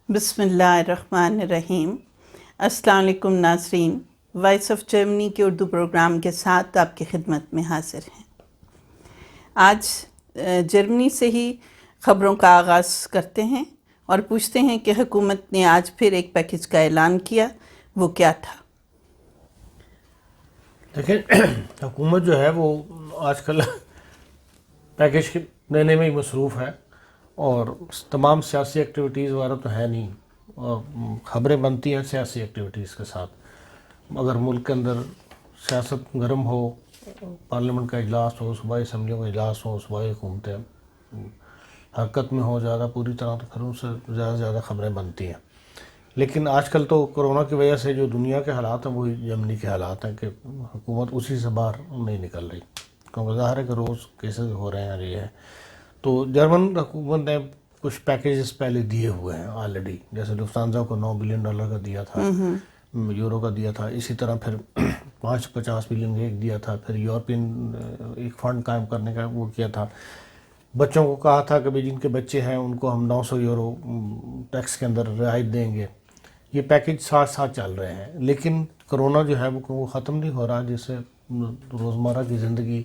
بسم اللہ الرحمن الرحیم۔ السلام علیکم ناظرین، وائس آف جرمنی کے اردو پروگرام کے ساتھ آپ کی خدمت میں حاضر ہیں۔ آج جرمنی سے ہی خبروں کا آغاز کرتے ہیں اور پوچھتے ہیں کہ حکومت نے آج پھر ایک پیکج کا اعلان کیا، وہ کیا تھا؟ دیکھیں، حکومت جو ہے وہ آج کل پیکج دینے میں ہی مصروف ہے اور تمام سیاسی ایکٹیویٹیز وغیرہ تو ہے نہیں، اور خبریں بنتی ہیں سیاسی ایکٹیویٹیز کے ساتھ۔ اگر ملک کے اندر سیاست گرم ہو، پارلیمنٹ کا اجلاس ہو، صوبائی اسمبلیوں کا اجلاس ہو، صوبائی حکومتیں حرکت میں ہو زیادہ پوری طرح، تو پھر ان سے زیادہ سے زیادہ خبریں بنتی ہیں۔ لیکن آج کل تو کرونا کی وجہ سے جو دنیا کے حالات ہیں وہی جرمنی کے حالات ہیں کہ حکومت اسی سے باہر نہیں نکل رہی، کیونکہ ظاہر ہے کہ روز کیسز ہو رہے ہیں۔ یہ ہے تو جرمن حکومت نے کچھ پیکیجز پہلے دیے ہوئے ہیں آلریڈی، جیسے لفٹانزا کو $9 بلین کا دیا تھا، یورو کا دیا تھا، اسی طرح پھر 50 بلین کا ایک دیا تھا، پھر یورپین ایک فنڈ قائم کرنے کا وہ کیا تھا۔ بچوں کو کہا تھا کہ جن کے بچے ہیں ان کو ہم 900 یورو ٹیکس کے اندر رعایت دیں گے۔ یہ پیکج ساتھ ساتھ چل رہے ہیں، لیکن کرونا جو ہے وہ ختم نہیں ہو رہا، جس سے روزمرہ کی زندگی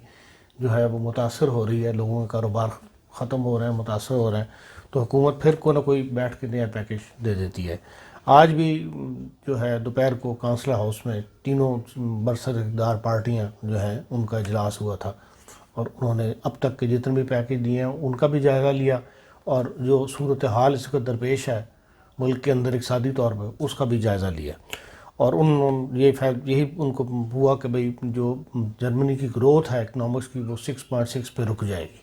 جو ہے وہ متاثر ہو رہی ہے، لوگوں کے کاروبار ختم ہو رہے ہیں، متاثر ہو رہے ہیں، تو حکومت پھر کوئی نہ کوئی بیٹھ کے نیا پیکج دے دیتی ہے۔ آج بھی جو ہے دوپہر کو کانسلر ہاؤس میں تینوں برسر اقتدار پارٹیاں جو ہیں ان کا اجلاس ہوا تھا، اور انہوں نے اب تک کے جتنے بھی پیکج دیے ہیں ان کا بھی جائزہ لیا، اور جو صورتحال اس کو درپیش ہے ملک کے اندر اقتصادی طور پہ اس کا بھی جائزہ لیا، اور یہی ان کو ہوا کہ بھئی جو جرمنی کی گروتھ ہے اکنامکس کی وہ 6.6 پہ رک جائے گی۔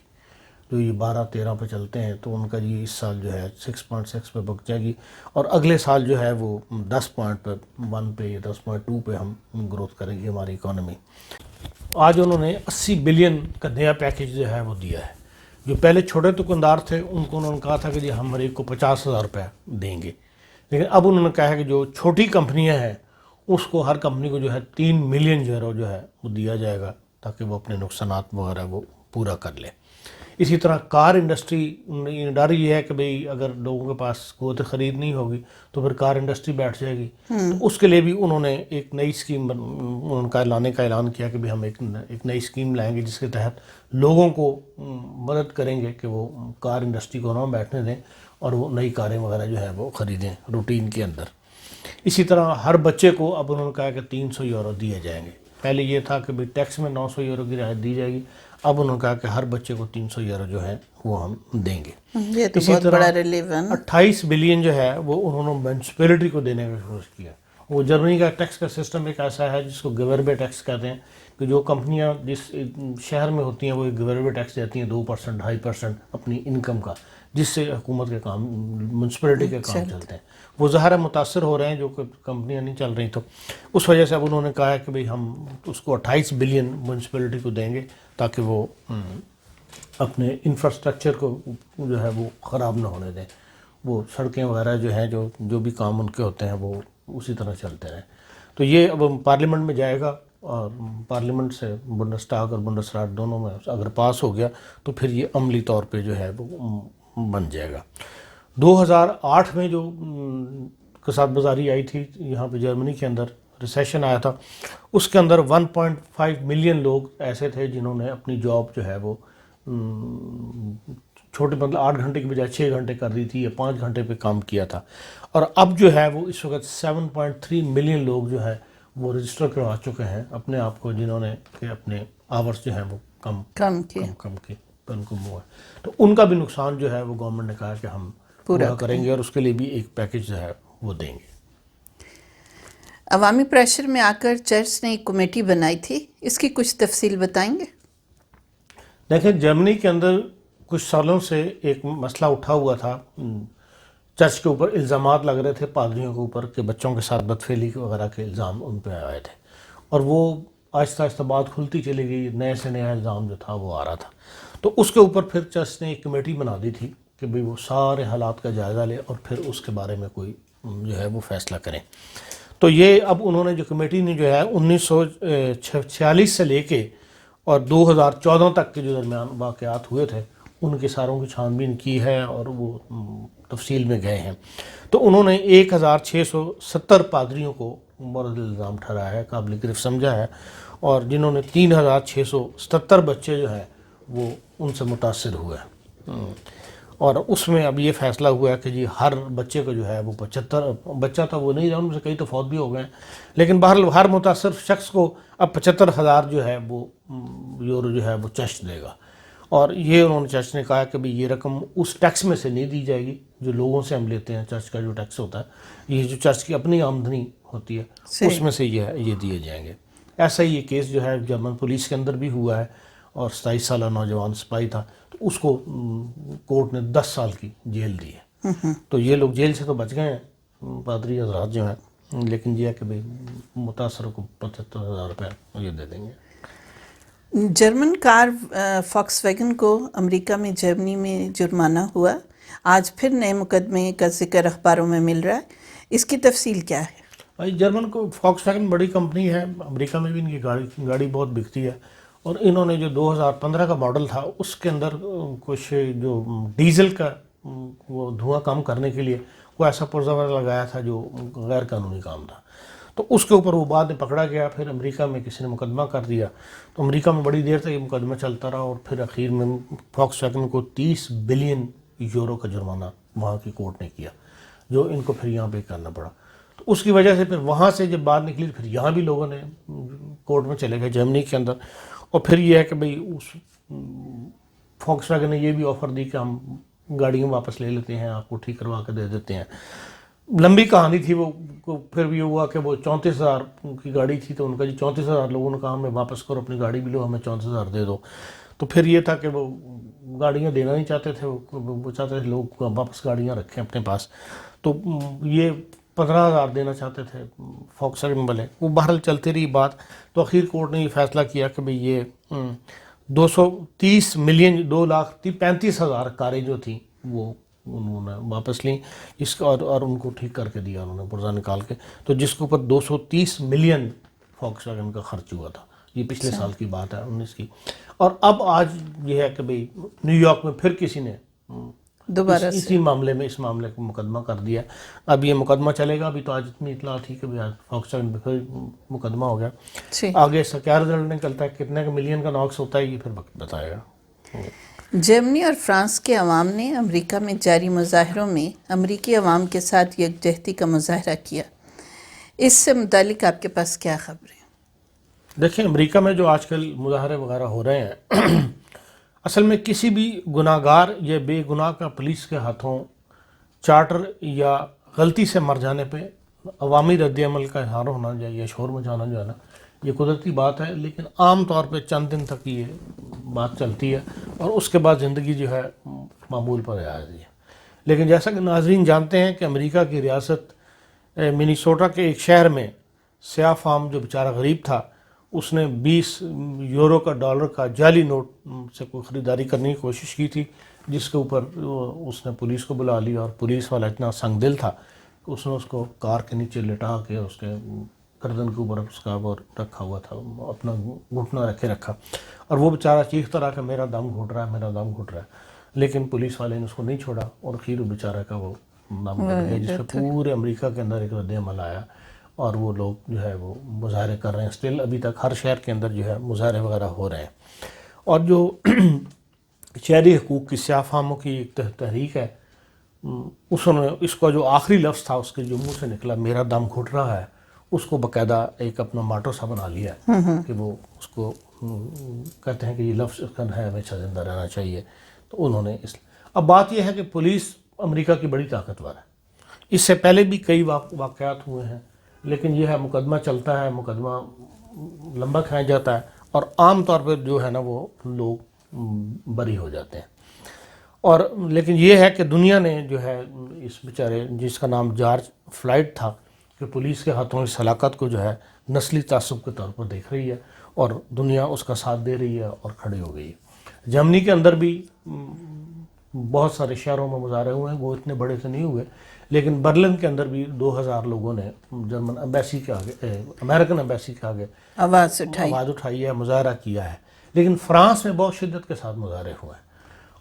جو یہ 12-13 پہ چلتے ہیں تو ان کا یہ اس سال جو ہے 6.6 پہ رک جائے گی، اور اگلے سال جو ہے وہ 10.1 پہ یا 10.2 پہ ہم گروتھ کریں گی ہماری اکانومی۔ آج انہوں نے 80 بلین کا نیا پیکج جو ہے وہ دیا ہے۔ جو پہلے چھوٹے دکاندار تھے ان کو انہوں نے کہا تھا کہ جی ہم ہر ایک کو 50,000 روپے دیں گے، لیکن اب انہوں نے کہا ہے کہ جو چھوٹی کمپنیاں ہیں اس کو ہر کمپنی کو جو ہے 3 ملین یورو جو ہے وہ دیا جائے گا، تاکہ وہ اپنے نقصانات وغیرہ وہ پورا کر لے۔ اسی طرح کار انڈسٹری، ڈر یہ ہے کہ بھئی اگر لوگوں کے پاس قوت خرید نہیں ہوگی تو پھر کار انڈسٹری بیٹھ جائے گی، تو اس کے لیے بھی انہوں نے ایک نئی اسکیم ان کا لانے کا اعلان کیا کہ بھئی ہم ایک نئی اسکیم لائیں گے جس کے تحت لوگوں کو مدد کریں گے کہ وہ کار انڈسٹری کو نہ بیٹھنے دیں اور وہ نئی کاریں وغیرہ جو ہے وہ خریدیں روٹین کے اندر۔ اسی طرح ہر بچے کو اب انہوں نے کہا کہ 300 یورو دیے جائیں گے۔ پہلے یہ تھا کہ ٹیکس میں 900 یورو کی رعایت دی جائے گی، اب انہوں نے کہا کہ ہر بچے کو 300 یورو جو ہے وہ ہم دیں گے۔ یہ تو بہت بڑا ریلیف ہے نا۔ 28 بلین جو ہے وہ انہوں نے میونسپلٹی کو دینے کا کوشش کیا۔ وہ جرمنی کا ٹیکس کا سسٹم ایک ایسا ہے جس کو گوربے ٹیکس کہتے ہیں، کہ جو کمپنیاں جس شہر میں ہوتی ہیں وہ ایک گوربے ٹیکس دیتی ہیں 2%، 2.5% اپنی انکم کا، جس سے حکومت کے کام، میونسپلٹی کے کام چلتے ہیں۔ وہ ظاہر متاثر ہو رہے ہیں جو کمپنیاں نہیں چل رہی، تو اس وجہ سے اب انہوں نے کہا ہے کہ بھئی ہم اس کو 28 بلین میونسپلٹی کو دیں گے تاکہ وہ اپنے انفراسٹرکچر کو جو ہے وہ خراب نہ ہونے دیں، وہ سڑکیں وغیرہ جو ہیں جو بھی کام ان کے ہوتے ہیں وہ اسی طرح چلتے رہیں۔ تو یہ اب پارلیمنٹ میں جائے گا، اور پارلیمنٹ سے بنڈسٹاگ اور بنڈسرات دونوں میں اگر پاس ہو گیا تو پھر یہ عملی طور پہ جو ہے وہ بن جائے گا۔ 2008 میں جو کساد بازاری آئی تھی یہاں پہ جرمنی کے اندر، ریسیشن آیا تھا، اس کے اندر 1.5 ملین لوگ ایسے تھے جنہوں نے اپنی جاب جو ہے وہ چھوٹے 8 گھنٹے کی بجائے 6 گھنٹے کر دی تھی یا 5 گھنٹے پہ کام کیا تھا، اور اب جو ہے وہ اس وقت 7.3 ملین لوگ جو ہے وہ رجسٹر کروا چکے ہیں اپنے آپ کو، جنہوں نے کہ اپنے آورس جو ہیں وہ کم کی ان کو ہوا، تو ان کا بھی نقصان جو ہے وہ گورنمنٹ نے کہا کہ ہم پورا کریں گے، اور اس کے لیے بھی ایک پیکج جو ہے وہ دیں گے۔ عوامی پریشر میں آ کر چرچ نے ایک کمیٹی بنائی تھی، اس کی کچھ تفصیل بتائیں گے؟ دیکھیں، جرمنی کے اندر کچھ سالوں سے ایک مسئلہ اٹھا ہوا تھا، چرچ کے اوپر الزامات لگ رہے تھے پادریوں کے اوپر کہ بچوں کے ساتھ بدفعلی وغیرہ کے الزام ان پہ آئے تھے، اور وہ آہستہ آہستہ بات کھلتی چلی گئی، نئے سے نیا الزام جو تھا وہ آ رہا تھا، تو اس کے اوپر پھر چرچ نے ایک کمیٹی بنا دی تھی کہ بھئی وہ سارے حالات کا جائزہ لے اور پھر اس کے بارے میں کوئی جو ہے وہ فیصلہ کریں۔ تو یہ اب انہوں نے جو کمیٹی نے جو ہے 1946 سے لے کے اور 2014 تک کے جو درمیان واقعات ہوئے تھے ان کے ساروں کی چھان بین کی ہے اور وہ تفصیل میں گئے ہیں. تو انہوں نے 1670 پادریوں کو مورد الزام ٹھہرایا ہے, قابل گرفت سمجھا ہے, اور جنہوں نے 3677 بچے جو ہیں وہ ان سے متاثر ہوئے ہیں. اور اس میں اب یہ فیصلہ ہوا ہے کہ جی ہر بچے کو جو ہے وہ 75 بچہ تھا وہ نہیں رہا, ان میں سے کئی تو فوت بھی ہو گئے ہیں, لیکن بہرحال ہر متاثر شخص کو اب 75,000 جو ہے وہ یورو جو ہے وہ چرچ دے گا. اور یہ انہوں نے چرچ نے کہا کہ بھی یہ رقم اس ٹیکس میں سے نہیں دی جائے گی جو لوگوں سے ہم لیتے ہیں. چرچ کا جو ٹیکس ہوتا ہے, یہ جو چرچ کی اپنی آمدنی ہوتی ہے اس میں سے یہ دیے جائیں گے. ایسا ہی یہ کیس جو ہے جرمن پولیس کے اندر بھی ہوا ہے, اور 27 سالہ نوجوان سپاہی تھا, تو اس کو کورٹ نے 10 سال کی جیل دی ہے. تو یہ لوگ جیل سے تو بچ گئے ہیں پادری حضرات جو ہیں, لیکن یہ ہے کہ بھئی متاثر کو 75,000 روپے یہ دے دیں گے. جرمن کار فاکس ویگن کو امریکہ میں جرمنی میں جرمانہ ہوا. آج پھر نئے مقدمے کا ذکر اخباروں میں مل رہا ہے, اس کی تفصیل کیا ہے؟ بھائی جرمن کو فاکس ویگن بڑی کمپنی ہے, امریکہ میں بھی ان کی گاڑی بہت بکتی ہے, اور انہوں نے جو 2015 کا ماڈل تھا اس کے اندر کچھ جو ڈیزل کا وہ دھواں کم کرنے کے لیے کوئی ایسا پرزہ لگایا تھا جو غیر قانونی کام تھا. تو اس کے اوپر وہ بعد میں پکڑا گیا, پھر امریکہ میں کسی نے مقدمہ کر دیا. تو امریکہ میں بڑی دیر تک یہ مقدمہ چلتا رہا, اور پھر اخیر میں فاکس ویگن کو 30 بلین یورو کا جرمانہ وہاں کی کورٹ نے کیا, جو ان کو پھر یہاں پہ کرنا پڑا. تو اس کی وجہ سے پھر وہاں سے جب بات نکلی پھر یہاں بھی لوگوں نے کورٹ میں چلے گئے جرمنی کے اندر. اور پھر یہ ہے کہ بھئی اس فاکس ویگن نے یہ بھی آفر دی کہ ہم گاڑیاں واپس لے لیتے ہیں, آپ کو ٹھیک کروا کے دے دیتے ہیں. لمبی کہانی تھی وہ, پھر بھی یہ ہوا کہ وہ 34,000 کی گاڑی تھی, تو ان کا جی 34,000 لوگوں نے کہا ہمیں واپس کرو, اپنی گاڑی بھی لو, ہمیں 34,000 دے دو. تو پھر یہ تھا کہ وہ گاڑیاں دینا نہیں چاہتے تھے, وہ چاہتے تھے لوگ واپس گاڑیاں رکھیں اپنے پاس. تو یہ 15,000 دینا چاہتے تھے فاکس ویگن والے. وہ بہرحال چلتی رہی بات, تو اخیر کورٹ نے یہ فیصلہ کیا کہ بھئی یہ 230 ملین 2,35,000 کاریں جو تھیں وہ انہوں نے واپس لیں, اس کا اور ان کو ٹھیک کر کے دیا انہوں نے پرزہ نکال کے. تو جس کے اوپر 230 ملین فاکس ویگن کا خرچ ہوا تھا, یہ پچھلے سال کی بات ہے 19 کی. اور اب آج یہ ہے کہ بھئی نیو یارک میں پھر کسی نے دوبارہ اسی معاملے میں اس معاملے کو مقدمہ کر دیا. اب یہ مقدمہ چلے گا. ابھی تو آج اتنی اطلاع تھی کہ آج فاکس ویگن پھر مقدمہ ہو گیا. آگے اس کا کیا رزلٹ نکلتا ہے, کتنے کا ملین کا ناقص ہوتا ہے, یہ پھر وقت بتائے گا. جرمنی اور فرانس کے عوام نے امریکہ میں جاری مظاہروں میں امریکی عوام کے ساتھ یکجہتی کا مظاہرہ کیا. اس سے متعلق آپ کے پاس کیا خبریں؟ دیکھیں امریکہ میں جو آج کل مظاہرے وغیرہ ہو رہے ہیں, اصل میں کسی بھی گناہ گار یا بے گناہ کا پولیس کے ہاتھوں چارٹر یا غلطی سے مر جانے پہ عوامی رد عمل کا اظہار ہونا یا شور مچانا جو ہے نا, یہ قدرتی بات ہے. لیکن عام طور پہ چند دن تک یہ بات چلتی ہے, اور اس کے بعد زندگی جو ہے معمول پر آ جاتی ہے. لیکن جیسا کہ ناظرین جانتے ہیں کہ امریکہ کی ریاست منیسوٹا کے ایک شہر میں سیاہ فام جو بیچارہ غریب تھا, اس نے 20 یورو کا ڈالر کا جعلی نوٹ سے کوئی خریداری کرنے کی کوشش کی تھی, جس کے اوپر اس نے پولیس کو بلا لیا. اور پولیس والا اتنا سنگ دل تھا کہ اس نے اس کو کار کے نیچے لٹا کے اس کے گردن کے اوپر اس کا وہ رکھا ہوا تھا, اپنا گھٹنا رکھا, اور وہ بیچارہ چیختا رہا کہ میرا دم گھٹ رہا ہے, میرا دم گھٹ رہا ہے. لیکن پولیس والے نے اس کو نہیں چھوڑا, اور اخیر وہ بیچارہ کا وہ دم گھٹ گیا, جس سے پورے امریکہ کے اندر ایک رد عمل آیا. اور وہ لوگ جو ہے وہ مظاہرے کر رہے ہیں اسٹل, ابھی تک ہر شہر کے اندر جو ہے مظاہرے وغیرہ ہو رہے ہیں. اور جو شہری حقوق کی سیاہ فاموں کی ایک تحریک ہے, اس کا جو آخری لفظ تھا اس کے جو منہ سے نکلا, میرا دم گھٹ رہا ہے, اس کو باقاعدہ ایک اپنا ماٹو سا بنا لیا ہے کہ وہ اس کو کہتے ہیں کہ یہ لفظ اس کا ہے ہمیشہ زندہ رہنا چاہیے. تو انہوں نے اب بات یہ ہے کہ پولیس امریکہ کی بڑی طاقتور ہے. اس سے پہلے بھی کئی واقعات ہوئے ہیں, لیکن یہ ہے مقدمہ چلتا ہے, مقدمہ لمبا کھایا جاتا ہے, اور عام طور پر جو ہے نا وہ لوگ بری ہو جاتے ہیں. اور لیکن یہ ہے کہ دنیا نے جو ہے اس بیچارے جس کا نام جارج فلائیڈ تھا, کہ پولیس کے ہاتھوں اس ہلاکت کو جو ہے نسلی تعصب کے طور پر دیکھ رہی ہے, اور دنیا اس کا ساتھ دے رہی ہے اور کھڑی ہو گئی ہے. جرمنی کے اندر بھی بہت سارے شہروں میں مظاہرے ہوئے ہیں, وہ اتنے بڑے سے نہیں ہوئے, لیکن برلن کے اندر بھی 2,000 لوگوں نے جرمن ایمبیسی کے آگے, امریکن ایمبیسی کے آگے آواز اٹھائی ہے, مظاہرہ کیا ہے. لیکن فرانس میں بہت شدت کے ساتھ مظاہرے ہوئے ہیں,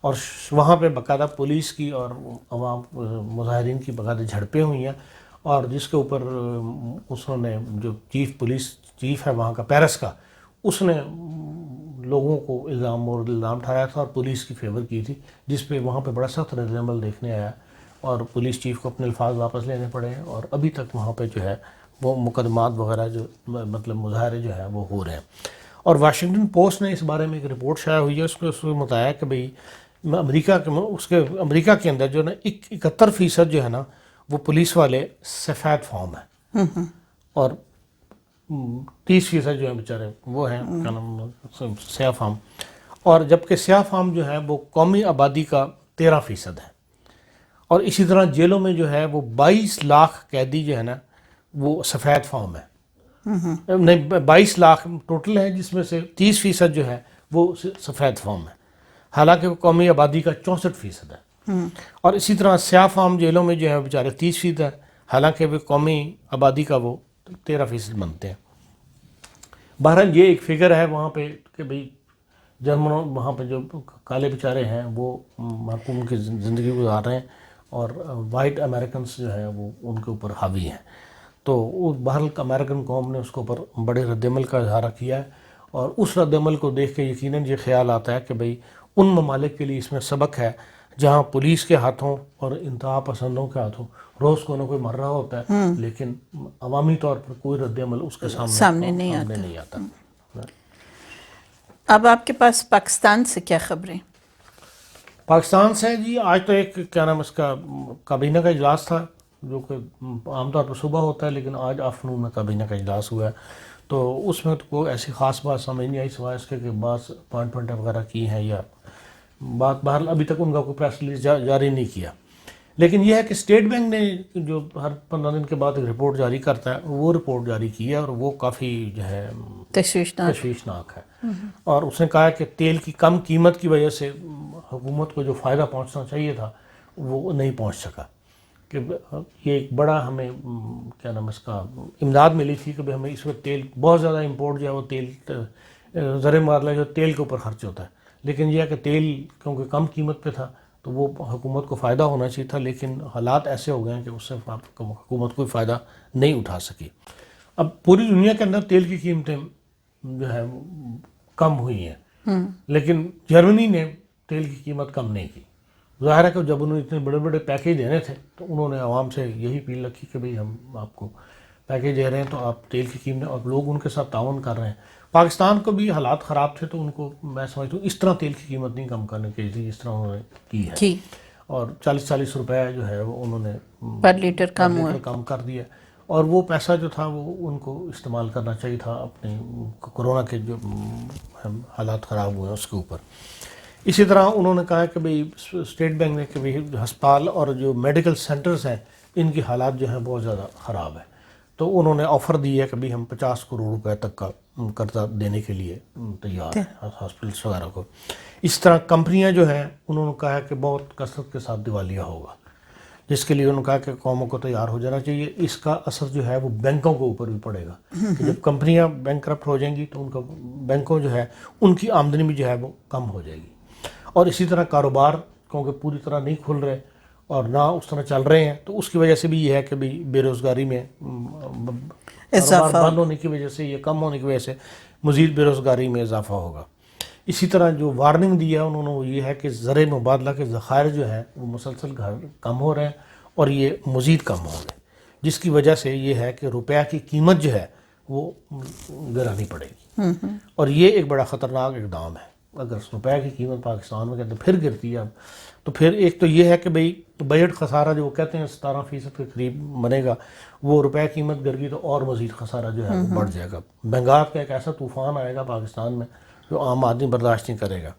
اور وہاں پہ باقاعدہ پولیس کی اور عوام مظاہرین کی باقاعدہ جھڑپیں ہوئی ہیں، اور جس کے اوپر انہوں نے جو پولیس چیف ہے وہاں کا پیرس کا، اس نے لوگوں کو الزام ٹھہرایا تھا اور پولیس کی فیور کی تھی، جس پہ وہاں پہ بڑا سخت رد عمل دیکھنے آیا اور پولیس چیف کو اپنے الفاظ واپس لینے پڑے ہیں، اور ابھی تک وہاں پہ جو ہے وہ مقدمات وغیرہ جو مطلب مظاہرے جو ہے وہ ہو رہے ہیں۔ اور واشنگٹن پوسٹ نے اس بارے میں ایک رپورٹ شائع ہوئی ہے، اس میں بتایا کہ بھئی امریکہ کے اندر جو نا 71% جو ہے نا وہ پولیس والے سفید فام ہیں، اور 30% جو ہیں بیچارے وہ ہیں کیا نام سیاہ فام، اور جبکہ سیاہ فام جو ہے وہ قومی آبادی کا 13% ہے۔ اور اسی طرح جیلوں میں جو ہے وہ 22 لاکھ قیدی جو ہے نا وہ سفید فام ہے، نہیں 22 لاکھ ٹوٹل ہے، جس میں سے 30% جو ہے وہ سفید فام ہے، حالانکہ وہ قومی آبادی کا 64% ہے۔ اور اسی طرح سیاہ فام جیلوں میں جو ہے بیچارے 30% ہے، حالانکہ وہ قومی آبادی کا وہ 13% بنتے ہیں۔ بہرحال یہ ایک فگر ہے وہاں پہ کہ بھئی جرمنوں وہاں پہ جو کالے بیچارے ہیں وہ محکوم کی زندگی گزار رہے ہیں، اور وائٹ امریکنس جو ہیں وہ ان کے اوپر حاوی ہیں۔ تو بہرحال امریکن قوم نے اس کے اوپر بڑے رد عمل کا اظہار کیا ہے، اور اس رد عمل کو دیکھ کے یقیناً یہ خیال آتا ہے کہ بھئی ان ممالک کے لیے اس میں سبق ہے جہاں پولیس کے ہاتھوں اور انتہا پسندوں کے ہاتھوں روز کوئی مر رہا ہوتا ہے، لیکن عوامی طور پر کوئی رد عمل اس کے سامنے نہیں آتا۔ اب آپ کے پاس پاکستان سے کیا خبریں؟ پاکستان سے جی آج تو ایک کیا نام اس کا کابینہ کا اجلاس تھا، جو کہ عام طور پر صبح ہوتا ہے، لیکن آج آفٹرنون میں کابینہ کا اجلاس ہوا ہے، تو اس میں تو کوئی ایسی خاص بات سمجھ نہیں آئی سوائے اس کے کہ بعض اپوائنٹمنٹ وغیرہ کی ہیں یا بات، بہرحال ابھی تک ان کا کوئی پریس ریلیز جاری نہیں کیا۔ لیکن یہ ہے کہ اسٹیٹ بینک نے جو ہر 15 دن کے بعد ایک رپورٹ جاری کرتا ہے، وہ رپورٹ جاری کی ہے، اور وہ کافی جو ہے تشویشناک ہے، اور اس نے کہا کہ تیل کی کم قیمت کی وجہ سے حکومت کو جو فائدہ پہنچنا چاہیے تھا وہ نہیں پہنچ سکا، کہ یہ ایک بڑا ہمیں کیا نام اس کا امداد ملی تھی کہ ہمیں اس وقت تیل بہت زیادہ امپورٹ جو ہے وہ تیل ذرے مبادلہ جو تیل کے اوپر خرچ ہوتا ہے، لیکن یہ ہے کہ تیل کیونکہ کم قیمت پہ تھا تو وہ حکومت کو فائدہ ہونا چاہیے تھا، لیکن حالات ایسے ہو گئے ہیں کہ اس سے حکومت کوئی فائدہ نہیں اٹھا سکی۔ اب پوری دنیا کے اندر تیل کی قیمتیں جو ہے کم ہوئی ہیں، لیکن جرمنی نے تیل کی قیمت کم نہیں کی۔ ظاہر ہے کہ جب انہوں نے اتنے بڑے بڑے پیکیج دینے تھے تو انہوں نے عوام سے یہی اپیل رکھی کہ بھئی ہم آپ کو پیکیج دے رہے ہیں تو آپ تیل کی قیمتیں، اور لوگ ان کے ساتھ تعاون کر رہے ہیں۔ پاکستان کو بھی حالات خراب تھے تو ان کو میں سمجھتا ہوں اس طرح تیل کی قیمت نہیں کم کرنے کی تھی جس طرح انہوں نے کی ہے، اور 40 روپے جو ہے وہ انہوں نے پر لیٹر کم کر دیا، اور وہ پیسہ جو تھا وہ ان کو استعمال کرنا چاہیے تھا اپنے کورونا کے جو حالات خراب ہوئے اس کے اوپر۔ اسی طرح انہوں نے کہا کہ بھئی اسٹیٹ بینک نے کہ بھئی ہسپتال اور جو میڈیکل سینٹرز ہیں ان کی حالات جو ہیں بہت زیادہ خراب ہے، تو انہوں نے آفر دی ہے کہ بھئی ہم 50 کروڑ روپے تک کا قرضہ دینے کے لیے تیار ہیں ہاسپٹلس وغیرہ کو۔ اس طرح کمپنیاں جو ہیں انہوں نے کہا کہ بہت کثرت کے ساتھ دیوالیہ ہوگا، جس کے لیے انہوں نے کہا کہ قوموں کو تیار ہو جانا چاہیے۔ اس کا اثر جو ہے وہ بینکوں کے اوپر بھی پڑے گا، کہ جب کمپنیاں بینک کرپٹ ہو جائیں گی تو ان کا بینکوں جو ہے ان کی آمدنی بھی جو ہے وہ کم ہو جائے گی، اور اسی طرح کاروبار کیونکہ پوری طرح نہیں کھل رہے اور نہ اس طرح چل رہے ہیں، تو اس کی وجہ سے بھی یہ ہے کہ بھی بے روزگاری میں کاروبار بند ہونے کی وجہ سے، یہ کم ہونے کی وجہ سے مزید بے روزگاری میں اضافہ ہوگا۔ اسی طرح جو وارننگ دی ہے انہوں نے وہ یہ ہے کہ زر مبادلہ کے ذخائر جو ہیں وہ مسلسل کم ہو رہے ہیں اور یہ مزید کم ہوں گے، جس کی وجہ سے یہ ہے کہ روپیہ کی قیمت جو ہے وہ گرانی پڑے گی، اور یہ ایک بڑا خطرناک اقدام ہے۔ اگر روپے کی قیمت پاکستان میں کہتے ہیں پھر گرتی ہے اب، تو پھر ایک تو یہ ہے کہ بھئی بجٹ خسارہ جو وہ کہتے ہیں 17% کے قریب بنے گا، وہ روپے قیمت گر گئی تو اور مزید خسارہ جو ہے وہ بڑھ جائے گا، مہنگائی کا ایک ایسا طوفان آئے گا پاکستان میں جو عام آدمی برداشت نہیں کرے گا۔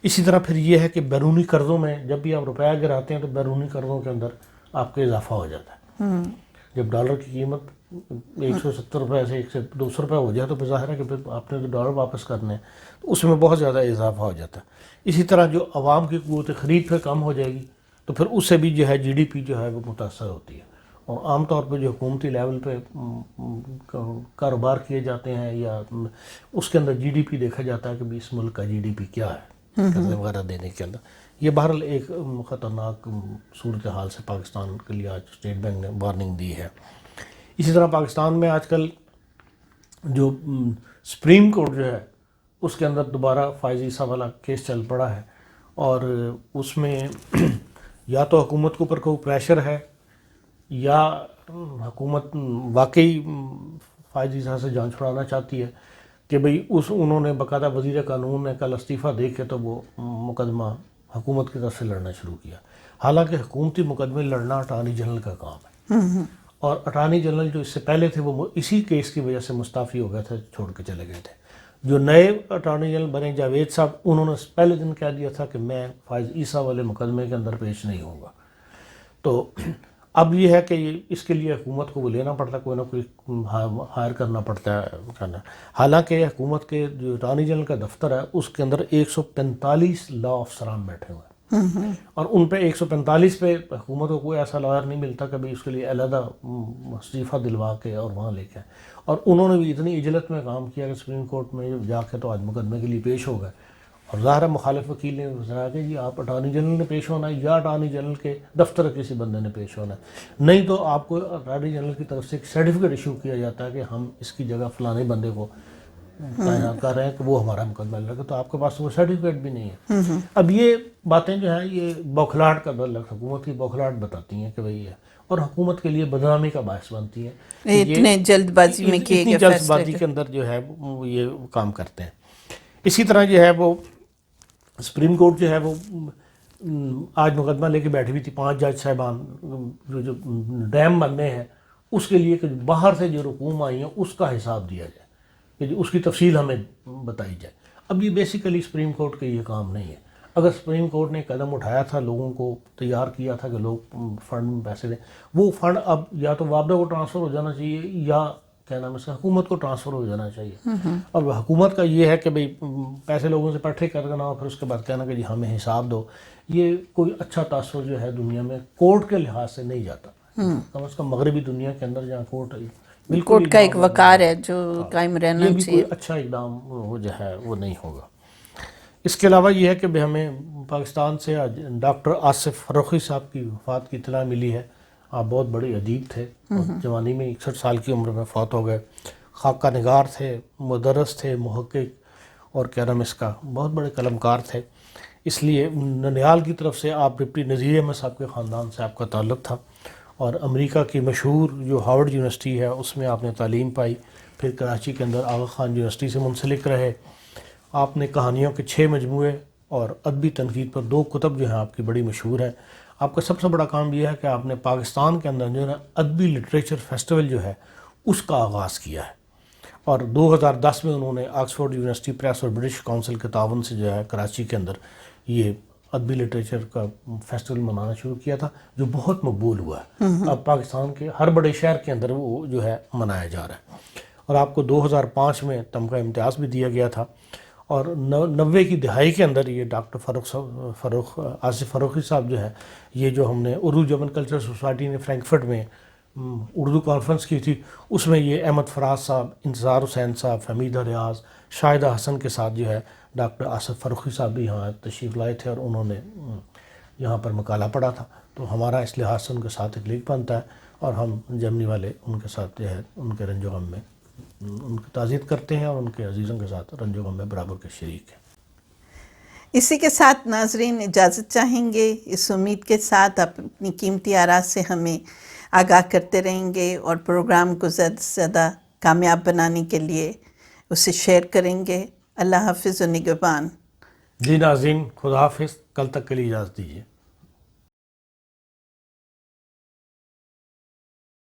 اسی طرح پھر یہ ہے کہ بیرونی قرضوں میں جب بھی آپ روپیہ گراتے ہیں تو بیرونی قرضوں کے اندر آپ کا اضافہ ہو جاتا ہے۔ جب ڈالر کی قیمت 170 روپے سے 200 روپے ہو جائے تو پھر ظاہر ہے کہ پھر آپ نے تو ڈالر واپس کرنے ہیں، تو اس میں بہت زیادہ اضافہ ہو جاتا ہے۔ اسی طرح جو عوام کی قوت خرید پھر کم ہو جائے گی تو پھر اس سے بھی جو ہے GDP جو ہے وہ متاثر ہوتی ہے، اور عام طور پہ جو حکومتی لیول پہ کاروبار کیے جاتے ہیں یا اس کے اندر GDP دیکھا جاتا ہے کہ بھی اس ملک کا GDP کیا ہے قرضے وغیرہ دینے کے اندر، یہ بہرحال ایک خطرناک صورتحال سے پاکستان کے لیے آج اسٹیٹ بینک نے وارننگ دی ہے. اسی طرح پاکستان میں آج کل جو سپریم کورٹ جو ہے اس کے اندر دوبارہ فائز عیسیٰ والا کیس چل پڑا ہے, اور اس میں یا تو حکومت کے اوپر کوئی پریشر ہے یا حکومت واقعی فائز عیسیٰ سے جان چھڑانا چاہتی ہے کہ بھئی انہوں نے باقاعدہ وزیر قانون نے کل استعفیٰ دے کے تو وہ مقدمہ حکومت کی طرف سے لڑنا شروع کیا. حالانکہ حکومتی مقدمے لڑنا اٹارنی جنرل کا کام ہے, اور اٹارنی جنرل جو اس سے پہلے تھے وہ اسی کیس کی وجہ سے مستعفی ہو گئے تھے, چھوڑ کے چلے گئے تھے. جو نئے اٹارنی جنرل بنے جاوید صاحب, انہوں نے پہلے دن کہہ دیا تھا کہ میں فائز عیسیٰ والے مقدمے کے اندر پیش نہیں ہوں گا. تو اب یہ ہے کہ اس کے لیے حکومت کو وہ لینا پڑتا ہے, کوئی نہ کوئی ہائر کرنا پڑتا ہے. حالانکہ حکومت کے جو اٹارنی جنرل کا دفتر ہے اس کے اندر 145 لا افسران بیٹھے ہوئے ہیں, اور ان پہ 145 پہ حکومت کو کوئی ایسا لائر نہیں ملتا کہ بھئی اس کے لیے علیحدہ استعفیٰ دلوا کے اور وہاں لے کے آئے. اور انہوں نے بھی اتنی عجلت میں کام کیا کہ سپریم کورٹ میں جا کے تو آج مقدمے کے لیے پیش ہو گئے, اور ظاہر مخالف وکیل نے بتایا کہ جی آپ اٹارنی جنرل نے پیش ہونا ہے یا اٹارنی جنرل کے دفتر کسی بندے نے پیش ہونا ہے, نہیں تو آپ کو اٹارنی جنرل کی طرف سے ایک سرٹیفکیٹ ایشو کیا جاتا ہے کہ ہم اس کی جگہ فلانے بندے کو تعینات کر رہے ہیں کہ وہ ہمارا مقدمہ لڑے گا, تو آپ کے پاس وہ سرٹیفکیٹ بھی نہیں ہے. اب یہ باتیں جو ہیں یہ بوکھلاہٹ کا حکومت کی بوکھلاہٹ بتاتی ہیں کہ بھئی ہے, اور حکومت کے لیے بدنامی کا باعث بنتی ہے. اتنے جلد بازی میں کیے گئے جلد بازی کے اندر جو ہے وہ یہ کام کرتے ہیں. اسی طرح جو ہے وہ سپریم کورٹ جو ہے وہ آج مقدمہ لے کے بیٹھی ہوئی تھی. 5 جج صاحبان جو ڈیم بننے ہیں اس کے لیے کہ باہر سے جو رقوم آئی ہیں اس کا حساب دیا جائے, کہ اس کی تفصیل ہمیں بتائی جائے. اب یہ بیسیکلی سپریم کورٹ کا یہ کام نہیں ہے. اگر سپریم کورٹ نے قدم اٹھایا تھا, لوگوں کو تیار کیا تھا کہ لوگ فنڈ میں پیسے دیں, وہ فنڈ اب یا تو وابڈا کو ٹرانسفر ہو جانا چاہیے یا کیا نام ہے اس کا حکومت کو ٹرانسفر ہو جانا چاہیے. اور حکومت کا یہ ہے کہ بھئی پیسے لوگوں سے اکٹھے کرنا اور پھر اس کے بعد کہنا کہ جی ہمیں حساب دو, یہ کوئی اچھا تاثر جو ہے دنیا میں کورٹ کے لحاظ سے نہیں جاتا. کم از کم مغربی دنیا کے اندر جہاں کورٹ کا ایک وقار ہے جو قائم رہنا چاہیے, کوئی اچھا اقدام وہ جو ہے وہ نہیں ہوگا. اس کے علاوہ یہ ہے کہ ہمیں پاکستان سے آج ڈاکٹر آصف فروخی صاحب کی وفات کی اطلاع ملی ہے. آپ بہت بڑے ادیب تھے, جوانی میں 61 سال کی عمر میں فوت ہو گئے. خاکہ نگار تھے, مدرس تھے, محقق اور کیا نام اس کا بہت بڑے قلمکار تھے. اس لیے ننیال کی طرف سے آپ ڈپٹی نذیر احمد صاحب کے خاندان سے آپ کا تعلق تھا, اور امریکہ کی مشہور جو ہارورڈ یونیورسٹی ہے اس میں آپ نے تعلیم پائی. پھر کراچی کے اندر آغا خان یونیورسٹی سے منسلک رہے. آپ نے کہانیوں کے 6 مجموعے اور ادبی تنقید پر 2 کتب جو ہیں آپ کی بڑی مشہور ہیں. آپ کا سب سے بڑا کام یہ ہے کہ آپ نے پاکستان کے اندر جو ہے ادبی لٹریچر فیسٹیول جو ہے اس کا آغاز کیا ہے, اور 2010 میں انہوں نے آکسفورڈ یونیورسٹی پریس اور برٹش کونسل کے تعاون سے جو ہے کراچی کے اندر یہ ادبی لٹریچر کا فیسٹیول منانا شروع کیا تھا, جو بہت مقبول ہوا ہے. اب پاکستان کے ہر بڑے شہر کے اندر وہ جو ہے منایا جا رہا ہے. اور آپ کو 2005 میں تمغہ امتیاز بھی دیا گیا تھا, اور 90 کی دہائی کے اندر یہ ڈاکٹر آصف فروخی صاحب جو ہے, یہ جو ہم نے اردو جرمن کلچر سوسائٹی نے فرینکفرٹ میں اردو کانفرنس کی تھی, اس میں یہ احمد فراز صاحب, انتظار حسین صاحب, حمیدہ ریاض, شاہدہ حسن کے ساتھ جو ہے ڈاکٹر آصف فروخی صاحب بھی یہاں تشریف لائے تھے, اور انہوں نے یہاں پر مقالہ پڑھا تھا. تو ہمارا اس لحاظ سے ان کے ساتھ ایک لنک بنتا ہے, اور ہم جرمنی والے ان کے ساتھ جو ہے ان کے رنج و غم میں ان کی تعزیت کرتے ہیں, اور ان کے عزیزوں کے ساتھ رنج و غم میں برابر کے شریک ہیں. اسی کے ساتھ ناظرین اجازت چاہیں گے, اس امید کے ساتھ اپنی قیمتی آراء سے ہمیں آگاہ کرتے رہیں گے, اور پروگرام کو زیادہ سے زیادہ کامیاب بنانے کے لیے اسے شیئر کریں گے. اللہ حافظ و نگہبان. جی ناظرین, خدا حافظ. کل تک کے لیے اجازت دیجیے.